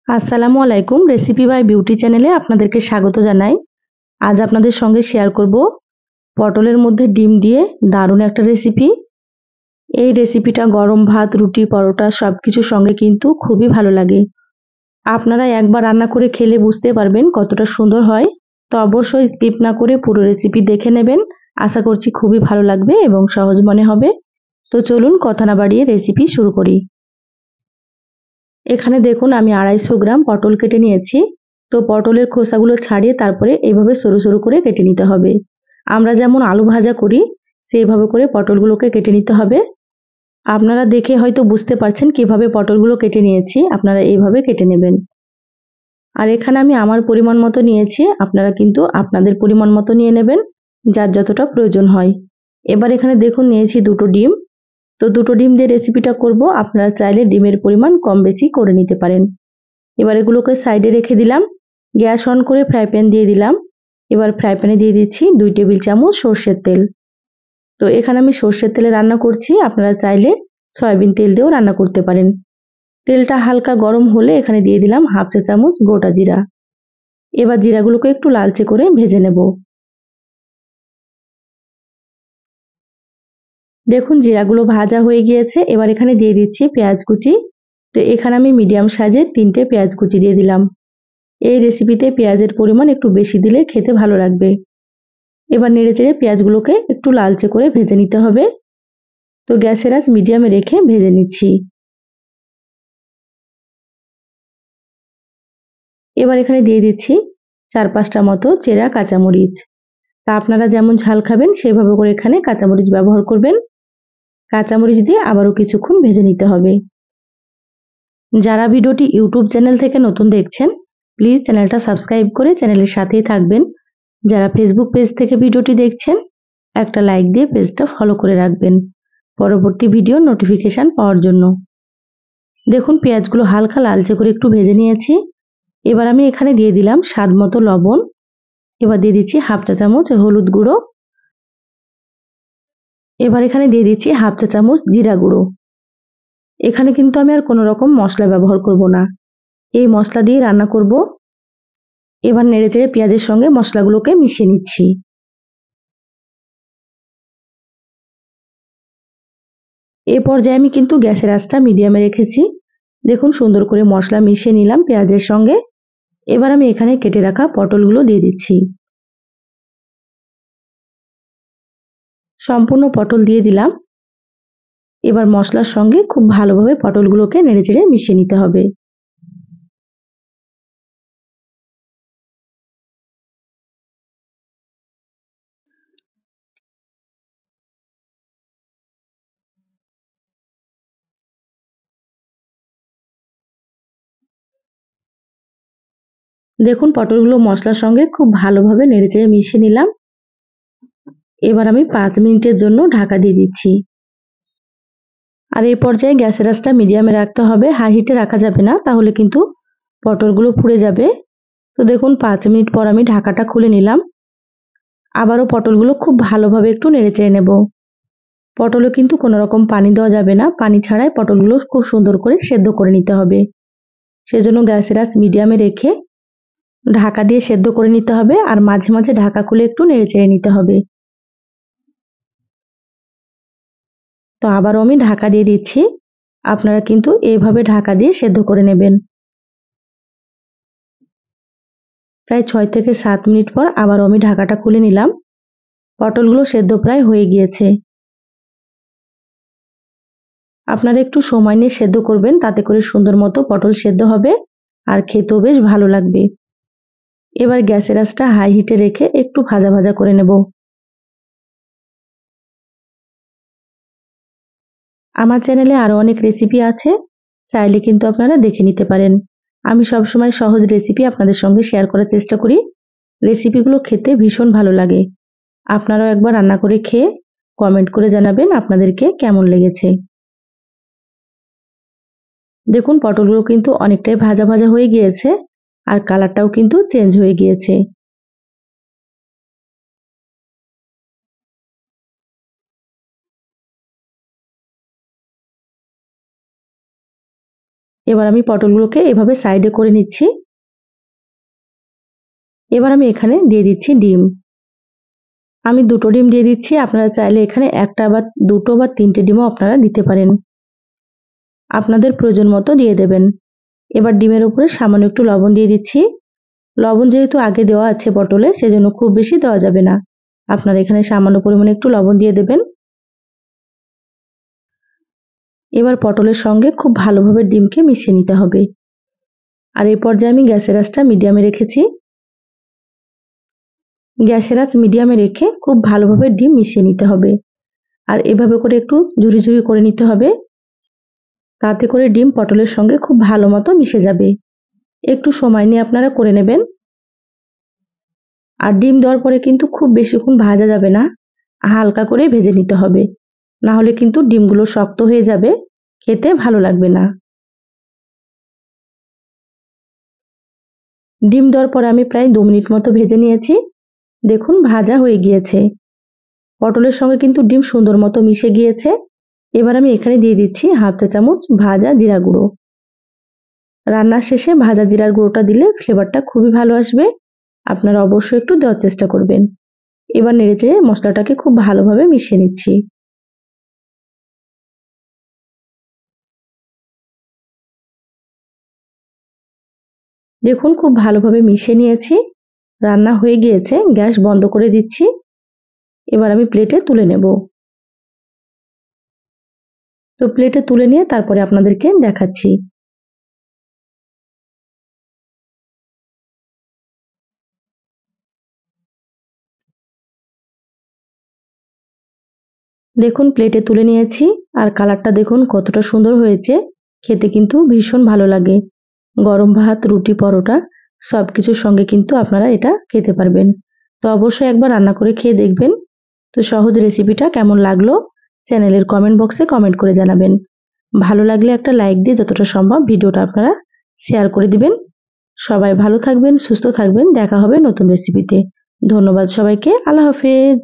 আসসালামু আলাইকুম। Recipe by beauty চ্যানেলে আপনাদেরকে স্বাগত জানাই। আজ আপনাদের সঙ্গে শেয়ার করব পটলের মধ্যে ডিম দিয়ে দারুণ একটা রেসিপি। এই রেসিপিটা গরম ভাত, রুটি, পরোটা সবকিছুর সঙ্গে কিন্তু খুবই ভালো লাগে। আপনারা একবার রান্না করে খেলে বুঝতে পারবেন কতটা সুন্দর হয়। তো অবশ্যই স্কিপ না করে পুরো রেসিপি দেখে নেবেন। আশা করছি খুবই ভালো লাগবে এবং সহজ মনে হবে। তো চলুন কথা না বাড়িয়ে রেসিপি শুরু করি। এখানে দেখুন আমি 250 গ্রাম পটল কেটে নিয়েছি। তো পটলের খোসাগুলো ছাড়িয়ে তারপরে এইভাবে সরু সরু করে কেটে নিতে হবে। আমরা যেমন আলু ভাজা করি সেইভাবে করে পটলগুলোকে কেটে নিতে হবে। আপনারা দেখে হয়তো বুঝতে পারছেন কিভাবে পটলগুলো কেটে নিয়েছি, আপনারা এইভাবে কেটে নেবেন। আর এখানে আমি আমার পরিমাণ মতো নিয়েছি, আপনারা কিন্তু আপনাদের পরিমাণ মতো নিয়ে নেবেন, যার যতটা প্রয়োজন হয়। এবার এখানে দেখুন নিয়েছি 2টো ডিম। তো 2টো ডিম দিয়ে রেসিপিটা করব, আপনারা চাইলে ডিমের পরিমাণ কম বেশি করে নিতে পারেন। এবার এগুলোকে সাইডে রেখে দিলাম। গ্যাস অন করে ফ্রাই প্যান দিয়ে দিলাম। এবার ফ্রাই প্যানে দিয়ে দিচ্ছি 2 টেবিল চামচ সর্ষের তেল। তো এখানে আমি সর্ষের তেলে রান্না করছি, আপনারা চাইলে সয়াবিন তেল দিয়েও রান্না করতে পারেন। তেলটা হালকা গরম হলে এখানে দিয়ে দিলাম হাফ চা চামচ গোটা জিরা। এবার জিরাগুলোকে একটু লালচে করে ভেজে নেব। দেখুন জিরাগুলো ভাজা হয়ে গিয়েছে। এবার এখানে দিয়ে দিচ্ছি পেঁয়াজ কুচি। তো এখানে আমি মিডিয়াম সাইজের 3টে পেঁয়াজ কুচি দিয়ে দিলাম। এই রেসিপিতে পেঁয়াজের পরিমাণ একটু বেশি দিলে খেতে ভালো লাগবে। এবার নেড়েচেড়ে পেঁয়াজগুলোকে একটু লালচে করে ভেজে নিতে হবে। তো গ্যাসের আঁচ মিডিয়ামে রেখে ভেজে নিচ্ছি। এবার এখানে দিয়ে দিচ্ছি 4-5টা মতো চেরা কাঁচামরিচ। তা আপনারা যেমন ঝাল খাবেন সেভাবে করে এখানে কাঁচামরিচ ব্যবহার করবেন। কাঁচামরিচ দিয়ে আবারও কিছুক্ষণ ভেজে নিতে হবে। যারা ভিডিওটি ইউটিউব চ্যানেল থেকে নতুন দেখছেন প্লিজ চ্যানেলটা সাবস্ক্রাইব করে চ্যানেলের সাথেই থাকবেন। যারা ফেসবুক পেজ থেকে ভিডিওটি দেখছেন একটা লাইক দিয়ে পেজটা ফলো করে রাখবেন পরবর্তী ভিডিওর নোটিফিকেশন পাওয়ার জন্য। দেখুন পেঁয়াজগুলো হালকা লালচে করে একটু ভেজে নিয়েছি। এবার আমি এখানে দিয়ে দিলাম স্বাদ মতো লবণ। এবার দিয়ে দিচ্ছি হাফ চা চামচ হলুদ গুঁড়ো। এবার এখানে দিয়ে দিচ্ছি হাফ চা চামচ জিরা গুঁড়ো। এখানে কিন্তু আমি আর কোনো রকম মশলা ব্যবহার করব না, এই মশলা দিয়ে রান্না করব। এবার নেড়েচেড়ে পেঁয়াজের সঙ্গে মশলাগুলোকে মিশিয়ে নিচ্ছি। এই পর্যায়ে আমি কিন্তু গ্যাসের আঁচটা মিডিয়ামে রেখেছি। দেখুন সুন্দর করে মশলা মিশিয়ে নিলাম পেঁয়াজের সঙ্গে। এবার আমি এখানে কেটে রাখা পটলগুলো দিয়ে দিচ্ছি। সম্পূর্ণ পটল দিয়ে দিলাম। এবার মশলার সঙ্গে খুব ভালোভাবে পটলগুলোকে নেড়েচেড়ে মিশিয়ে নিতে হবে। দেখুন পটলগুলো মশলার সঙ্গে খুব ভালোভাবে নেড়েচেড়ে মিশিয়ে নিলাম। এবার আমি 5 মিনিটের জন্য ঢাকা দিয়ে দিচ্ছি। আর এই পর্যায়ে গ্যাসের আঁচটা মিডিয়ামে রাখতে হবে, হাই হিটে রাখা যাবে না, তাহলে কিন্তু পটলগুলো পুড়ে যাবে। তো দেখুন 5 মিনিট পর আমি ঢাকাটা খুলে নিলাম। আবারও পটলগুলো খুব ভালোভাবে একটু নেড়েচেড়ে নেব। পটলে কিন্তু কোনো রকম পানি দেওয়া যাবে না, পানি ছাড়াই পটলগুলো খুব সুন্দর করে সেদ্ধ করে নিতে হবে। সেজন্য গ্যাসের আঁচ মিডিয়ামে রেখে ঢাকা দিয়ে সেদ্ধ করে নিতে হবে, আর মাঝে মাঝে ঢাকা খুলে একটু নেড়েচেড়ে নিতে হবে। তো আবারও আমি ঢাকা দিয়ে দিচ্ছি। আপনারা কিন্তু এইভাবে ঢাকা দিয়ে সেদ্ধ করে নেবেন। প্রায় 6 থেকে 7 মিনিট পর আবারও আমি ঢাকাটা খুলে নিলাম। পটলগুলো সেদ্ধ প্রায় হয়ে গিয়েছে। আপনারা একটু সময় নিয়ে সেদ্ধ করবেন, তাতে করে সুন্দর মতো পটল সেদ্ধ হবে আর খেতেও বেশ ভালো লাগবে। এবার গ্যাসের আঁচটা হাই হিটে রেখে একটু ভাজা ভাজা করে নেব। আমার চ্যানেলে আরো অনেক রেসিপি আছে, চাইলে কিন্তু আপনারা দেখে নিতে পারেন। আমি সবসময় সহজ রেসিপি আপনাদের সঙ্গে শেয়ার করার চেষ্টা করি। রেসিপিগুলো খেতে ভীষণ ভালো লাগে। আপনারাও একবার রান্না করে খেয়ে কমেন্ট করে জানাবেন আপনাদেরকে কেমন লেগেছে। দেখুন পটলগুলো কিন্তু অনেকটাই ভাজা ভাজা হয়ে গিয়েছে আর কালারটাও কিন্তু চেঞ্জ হয়ে গিয়েছে। এবার আমি পটলগুলোকে এভাবে সাইডে করে নিচ্ছি। এবার আমি এখানে দিয়ে দিচ্ছি ডিম। আমি 2টো ডিম দিয়ে দিচ্ছি, আপনারা চাইলে এখানে 1টা বা 2টো বা 3টে ডিমও আপনারা দিতে পারেন। আপনাদের প্রয়োজন মতো দিয়ে দেবেন। এবার ডিমের উপরে সামান্য একটু লবণ দিয়ে দিচ্ছি। লবণ যেহেতু আগে দেওয়া আছে পটলে, সেজন্য খুব বেশি দেওয়া যাবে না। আপনারা এখানে সামান্য পরিমাণে একটু লবণ দিয়ে দেবেন। এবার পটলের সঙ্গে খুব ভালোভাবে ডিমকে মিশিয়ে নিতে হবে। আর এই পর্যায়ে আমি গ্যাসের আঁচটা মিডিয়ামে রেখেছি। গ্যাসের আঁচ মিডিয়ামে রেখে খুব ভালোভাবে ডিম মিশিয়ে নিতে হবে। আর এভাবে করে একটু ঝুরি ঝুরি করে নিতে হবে। তাতে করে ডিম পটলের সঙ্গে খুব ভালো মতো মিশে যাবে। একটু সময় নিয়ে আপনারা করে নেবেন। আর ডিম দেওয়ার পরে কিন্তু খুব বেশিক্ষণ ভাজা যাবে না, হালকা করে ভেজে নিতে হবে, না হলে কিন্তু ডিমগুলো শক্ত হয়ে যাবে, খেতে ভালো লাগবে না। ডিম দেওয়ার পরে আমি প্রায় 2 মিনিট মতো ভেজে নিয়েছি। দেখুন ভাজা হয়ে গিয়েছে। পটলের সঙ্গে কিন্তু ডিম সুন্দর মতো মিশে গিয়েছে। এবার আমি এখানে দিয়ে দিচ্ছি 1/2 চা চামচ ভাজা জিরা গুঁড়ো। রান্নার শেষে ভাজা জিরার গুঁড়োটা দিলে ফ্লেভারটা খুবই ভালো আসবে। আপনারা অবশ্যই একটু দেওয়ার চেষ্টা করবেন। এবার নেড়েচেড়ে মশলাটাকে খুব ভালোভাবে মিশিয়ে নিচ্ছি। দেখুন খুব ভালোভাবে মিশিয়ে নিয়েছি। রান্না হয়ে গিয়েছে, গ্যাস বন্ধ করে দিচ্ছি। এবার আমি প্লেটে তুলে নেব। তো প্লেটে তুলে নিয়ে তারপরে আপনাদেরকে দেখাচ্ছি। দেখুন প্লেটে তুলে নিয়েছি, আর কালারটা দেখুন কতটা সুন্দর হয়েছে। খেতে কিন্তু ভীষণ ভালো লাগে। গরম ভাত, রুটি, পরোটা সবকিছুর সঙ্গে কিন্তু আপনারা এটা খেতে পারবেন। তো অবশ্যই একবার রান্না করে খেয়ে দেখবেন। তো সহজ রেসিপিটা কেমন লাগলো চ্যানেলের কমেন্ট বক্সে কমেন্ট করে জানাবেন। ভালো লাগলে একটা লাইক দিয়ে যতটা সম্ভব ভিডিওটা আপনারা শেয়ার করে দিবেন। সবাই ভালো থাকবেন, সুস্থ থাকবেন। দেখা হবে নতুন রেসিপিতে। ধন্যবাদ সবাইকে। আল্লাহ হাফেজ।